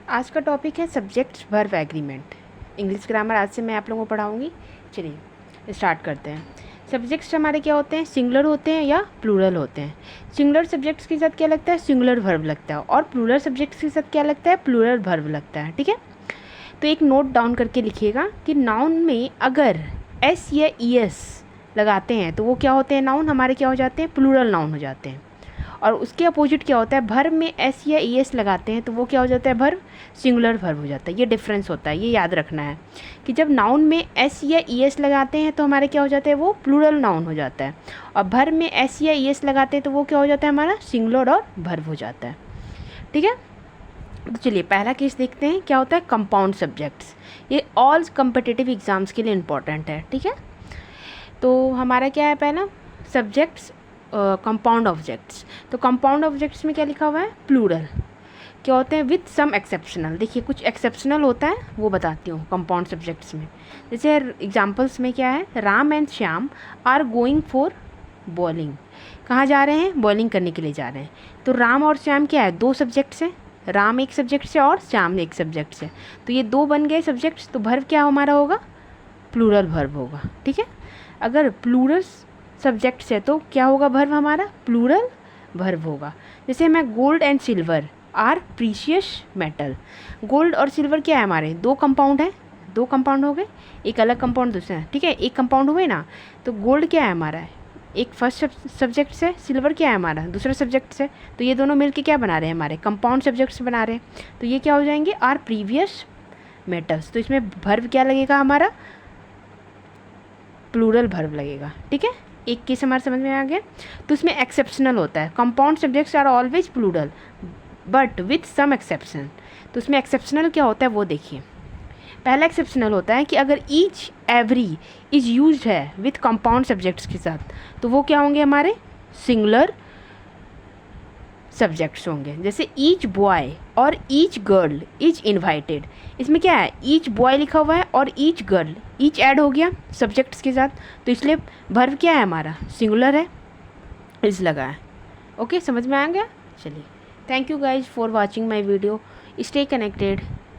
आज का टॉपिक है subjects verb agreement. English grammar आज से मैं आप लोगों को पढ़ाऊँगी। चलिए स्टार्ट करते हैं। सब्जेक्ट्स हमारे क्या होते हैं, सिंगुलर होते हैं या प्लूरल होते हैं। सिंगुलर सब्जेक्ट्स के साथ क्या लगता है, सिंगुलर वर्ब लगता है, और प्लूरल सब्जेक्ट्स के साथ क्या लगता है, प्लूरल वर्ब लगता है। ठीक है, तो एक नोट डाउन करके लिखिएगा कि नाउन में अगर एस या ई एस लगाते हैं तो वो क्या होते हैं, नाउन हमारे क्या हो जाते हैं, प्लूरल नाउन हो जाते हैं। और उसके अपोजिट क्या होता है, वर्ब में एस या ई एस लगाते हैं तो वो क्या हो जाता है, वर्ब सिंगुलर वर्ब हो जाता है। ये डिफरेंस होता है, ये याद रखना है कि जब नाउन में एस या ई एस लगाते हैं तो हमारे क्या हो जाता है, वो प्लूरल नाउन हो जाता है, और वर्ब में एस या ई एस लगाते हैं तो वो क्या हो जाता है, हमारा सिंगुलर और वर्ब हो जाता है। ठीक है, तो चलिए पहला केस देखते हैं। क्या होता है, कंपाउंड सब्जेक्ट्स। ये ऑल कम्पिटिटिव एग्जाम्स के लिए इम्पॉर्टेंट है। ठीक है, तो हमारा क्या है, पहला सब्जेक्ट्स कंपाउंड ऑब्जेक्ट्स। तो कंपाउंड ऑब्जेक्ट्स में क्या लिखा हुआ है, प्लूरल। क्या होते हैं, विथ सम एक्सेप्शनल। देखिए कुछ एक्सेप्शनल होता है वो बताती हूँ कंपाउंड सब्जेक्ट्स में। जैसे एग्जांपल्स में क्या है, Ram and Shyam are going for bowling. कहाँ जा रहे हैं, बॉलिंग करने के लिए जा रहे हैं। तो राम और श्याम क्या है, दो सब्जेक्ट से, राम एक सब्जेक्ट से और श्याम एक सब्जेक्ट से, तो ये दो बन गए सब्जेक्ट्स। तो वर्ब क्या हमारा होगा, प्लूरल वर्ब होगा। ठीक है, अगर प्लूरल सब्जेक्ट्स है तो क्या होगा, वर्ब हमारा प्लूरल वर्ब होगा। जैसे मैं gold and silver are precious metal. Gold और सिल्वर क्या है, हमारे दो कंपाउंड हैं, दो कंपाउंड हो गए, एक अलग कंपाउंड दूसरा। ठीक है, एक कंपाउंड हुए ना, तो गोल्ड क्या है हमारा, एक फर्स्ट सब्जेक्ट से, सिल्वर क्या है हमारा दूसरा सब्जेक्ट से, तो ये दोनों मिलके क्या बना रहे हैं, हमारे कंपाउंड सब्जेक्ट्स बना रहे हैं। तो ये क्या हो जाएंगे, आर प्रीवियस मेटल्स। तो इसमें वर्ब क्या लगेगा, हमारा प्लूरल वर्ब लगेगा। ठीक है, एक केस हमारे समझ में आ गया। तो इसमें एक्सेप्शनल होता है, compound subjects are always plural but with some exception. तो इसमें एक्सेप्शनल क्या होता है वो देखिए। पहला एक्सेप्शनल होता है कि अगर ईच एवरी इज यूज्ड है विथ कंपाउंड सब्जेक्ट्स के साथ, तो वो क्या होंगे, हमारे सिंगुलर सब्जेक्ट्स होंगे। जैसे ईच बॉय और ईच गर्ल इज इनवाइटेड। इसमें क्या है, ईच बॉय लिखा हुआ है और ईच गर्ल, ईच ऐड हो गया सब्जेक्ट्स के साथ, तो इसलिए वर्ब क्या है हमारा, सिंगुलर है, इज लगा है। ओके, समझ में आ गया। चलिए, thank you guys for watching my video. Stay connected.